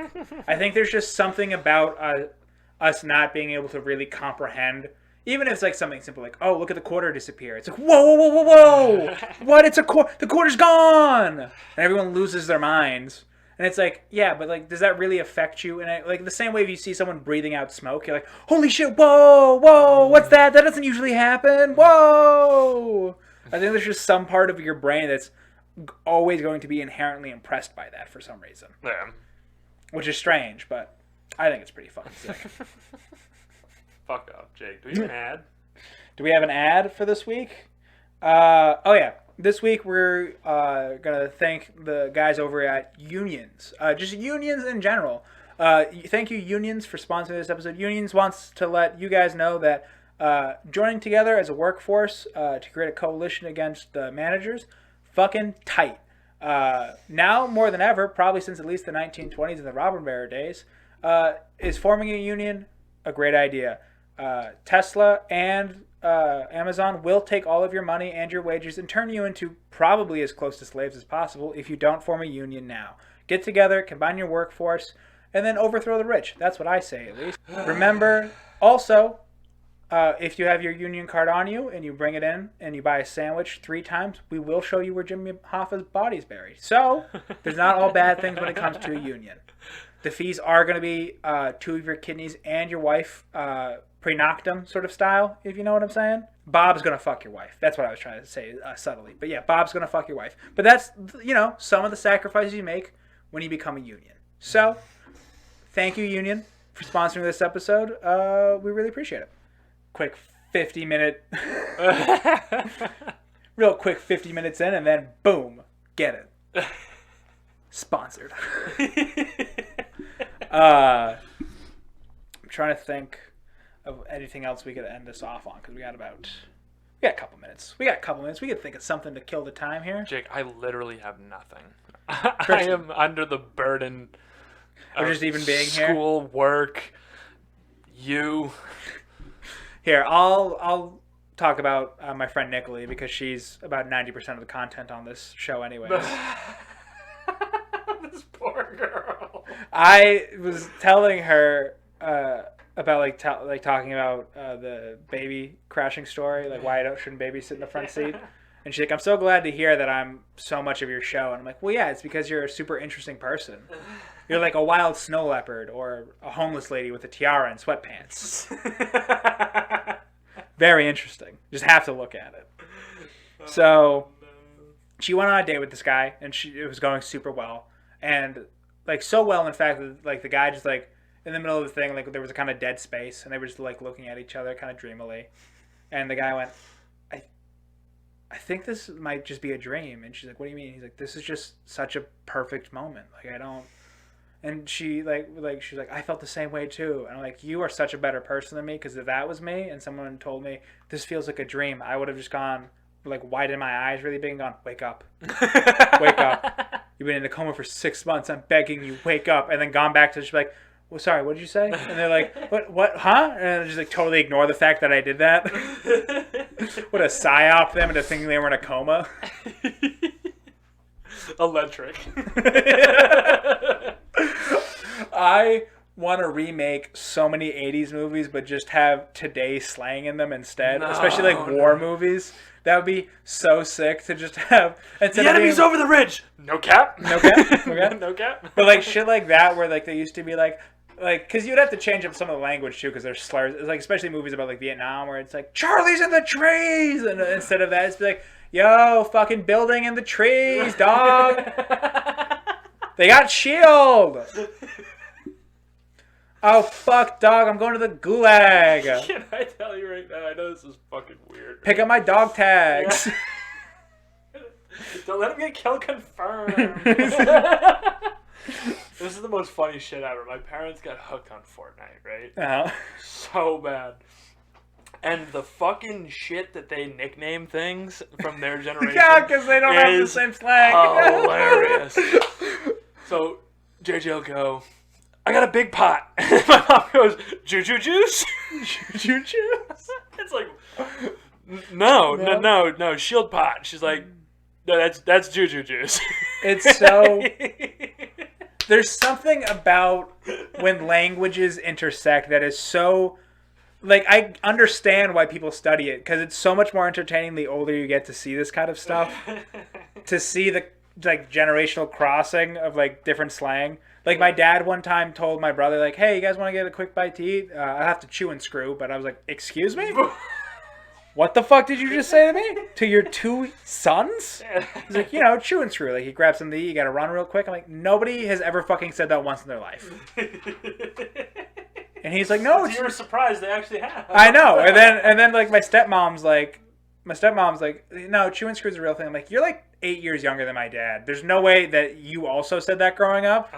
I think there's just something about us not being able to really comprehend, even if it's, like, something simple, like, oh, look at the quarter disappear. It's like, whoa, whoa, whoa, whoa, whoa! What? It's a quarter. The quarter's gone! And everyone loses their minds. And it's like, yeah, but, like, does that really affect you? And, like, the same way if you see someone breathing out smoke, you're like, holy shit, whoa, whoa, what's that? That doesn't usually happen. Whoa! I think there's just some part of your brain that's always going to be inherently impressed by that for some reason. Yeah. Which is strange, but I think it's pretty fucking sick. Fuck off, Jake. Do we have an ad? Do we have an ad for this week? Oh, yeah. This week we're going to thank the guys over at Unions. Just Unions in general. Thank you, Unions, for sponsoring this episode. Unions wants to let you guys know that joining together as a workforce to create a coalition against the managers, fucking tight. Now more than ever, probably since at least the 1920s and the robber baron days, is forming a union a great idea. Tesla and Amazon will take all of your money and your wages and turn you into probably as close to slaves as possible if you don't form a union now. Get together, combine your workforce, and then overthrow the rich. That's what I say, at least. Remember, also, if you have your union card on you and you bring it in and you buy a sandwich 3 times, we will show you where Jimmy Hoffa's body's buried. So, there's not all bad things when it comes to a union. The fees are going to be 2 of your kidneys and your wife, pre-noctum sort of style, if you know what I'm saying. Bob's going to fuck your wife. That's what I was trying to say subtly. But yeah, Bob's going to fuck your wife. But that's, some of the sacrifices you make when you become a union. So, thank you, Union, for sponsoring this episode. We really appreciate it. Quick 50-minute... Real quick 50 minutes in, and then boom, get it. Sponsored. I'm trying to think of anything else we could end this off on, because we got a couple minutes. We could think of something to kill the time here. Jake, I literally have nothing. I am under the burden of just even being here. School, work, you. Here, I'll talk about my friend Nicolay, because she's about 90% of the content on this show anyways. This poor girl. I was telling her about talking about the baby crashing story, like why shouldn't babies sit in the front seat, and she's like, I'm so glad to hear that I'm so much of your show. And I'm like, well, yeah, it's because you're a super interesting person. You're like a wild snow leopard or a homeless lady with a tiara and sweatpants. Very interesting. Just have to look at it. So she went on a date with this guy, and it was going super well, and like so well, in fact, like the guy just like in the middle of the thing, like there was a kind of dead space, and they were just like looking at each other kind of dreamily, and the guy went, I think this might just be a dream. And she's like, what do you mean? He's like, this is just such a perfect moment. Like, I don't. And she she's like, I felt the same way too. And I'm like, you are such a better person than me, because if that was me and someone told me this feels like a dream, I would have just gone like widened my eyes really big and gone, wake up. Wake up. You've been in a coma for 6 months. I'm begging you, wake up. And then gone back to just like, well, sorry, what did you say? And they're like, what, huh? And I just like totally ignore the fact that I did that. What a psyop them into thinking they were in a coma. Electric. I want to remake so many 80s movies, but just have today's slang in them instead. Especially like war movies. That would be so sick to just have. The enemy's over the ridge. No cap. No cap. No cap. No cap. But like shit like that, where like they used to be like, because you'd have to change up some of the language too, because there's slurs. It's like especially movies about like Vietnam, where it's like Charlie's in the trees, and instead of that, it's like, yo, fucking building in the trees, dog. They got shield. Oh fuck, dog! I'm going to the gulag. Can I tell you right now? I know this is fucking weird. Pick up my dog tags. Don't let him get killed confirmed. This is the most funny shit ever. My parents got hooked on Fortnite, right? Uh-huh. So bad. And the fucking shit that they nickname things from their generation. Yeah, because they don't have the same slang. Hilarious. So JJ will go, I got a big pot. My mom goes, Juju juice? Juju juice? It's like, no, shield pot. She's like, no, that's Juju juice. It's so... There's something about when languages intersect that is so... Like, I understand why people study it, because it's so much more entertaining the older you get to see this kind of stuff. To see the, like, generational crossing of, like, different slang. Like, my dad one time told my brother, like, hey, you guys want to get a quick bite to eat? I have to chew and screw. But I was like, excuse me? What the fuck did you just say to me? To your two sons? He's like, you know, chew and screw. Like, he grabs something to eat, you gotta run real quick. I'm like, nobody has ever fucking said that once in their life. And he's like, no. You were surprised they actually have. I know. And then like, my stepmom's like, no, chew and screw is a real thing. I'm like, you're like 8 years younger than my dad. There's no way that you also said that growing up.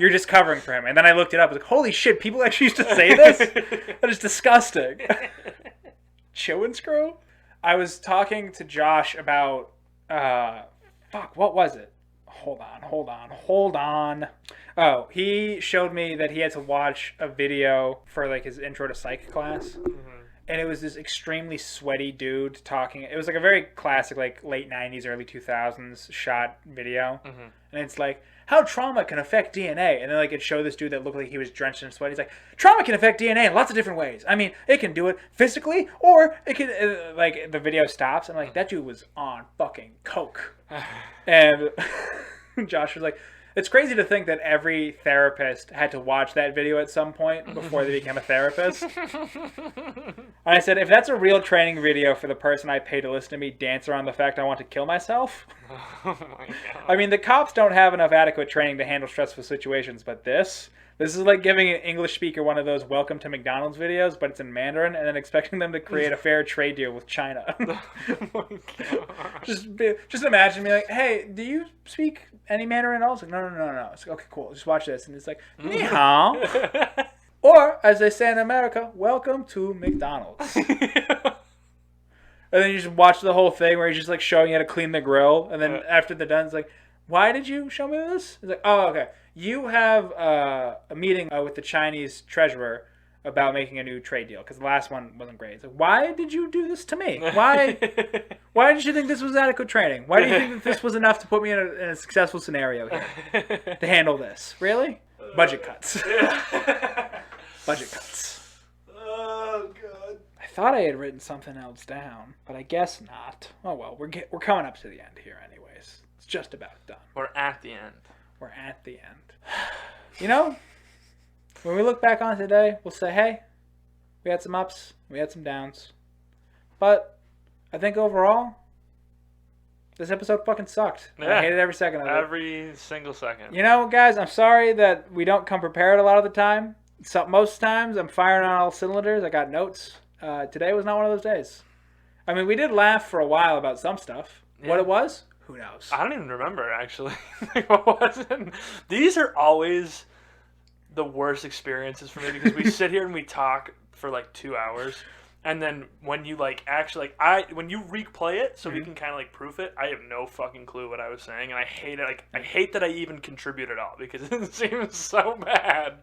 You're just covering for him. And then I looked it up. I was like, holy shit, people actually used to say this? That is disgusting. Chew and screw? I was talking to Josh about, what was it? Hold on. Oh, he showed me that he had to watch a video for like his intro to psych class. Mm-hmm. And it was this extremely sweaty dude talking. It was like a very classic, like late 90s, early 2000s shot video. Mm-hmm. And it's like, how trauma can affect DNA. And then like it showed this dude that looked like he was drenched in sweat. He's like, trauma can affect DNA in lots of different ways. I mean, it can do it physically, or it can, like, the video stops. And I'm like, that dude was on fucking coke. And Josh was like, it's crazy to think that every therapist had to watch that video at some point before they became a therapist. And I said, if that's a real training video for the person I pay to listen to me dance around the fact I want to kill myself. Oh my God. I mean, the cops don't have enough adequate training to handle stressful situations, but this is like giving an English speaker one of those welcome to McDonald's videos, but it's in Mandarin, and then expecting them to create a fair trade deal with China. Oh my God. Just imagine me like, hey, do you speak any Mandarin at all? It's like, no. It's like, okay, cool. Just watch this. And it's like, ni hao. Or, as they say in America, welcome to McDonald's. And then you just watch the whole thing where he's just like showing you how to clean the grill. And then after they're done, it's like, why did you show me this? It's like, oh, okay. You have a meeting with the Chinese treasurer about making a new trade deal because the last one wasn't great. It's like, why did you do this to me? Why did you think this was adequate training? Why do you think that this was enough to put me in a successful scenario here to handle this? Really? Budget cuts. Budget cuts. Oh God. I thought I had written something else down, but I guess not. Oh well, we're coming up to the end here, anyways. It's just about done. We're at the end. We're at the end. You know, when we look back on today, we'll say, hey, we had some ups, we had some downs. But I think overall, this episode fucking sucked. Yeah. I hated every second of it. Every single second. You know, guys, I'm sorry that we don't come prepared a lot of the time. So most times I'm firing on all cylinders. I got notes. Today was not one of those days. I mean, we did laugh for a while about some stuff. Yeah. What it was? Who knows? I don't even remember, actually. What was it? These are always the worst experiences for me because we sit here and we talk for like 2 hours And then when you when you replay it, so we can kind of like proof it, I have no fucking clue what I was saying, and I hate it. Like, I hate that I even contribute at all because it seems so bad.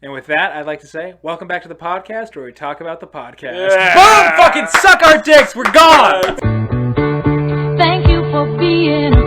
And with that, I'd like to say, welcome back to the podcast where we talk about the podcast. Yeah. Boom! Fucking suck our dicks! We're gone! Thank you for being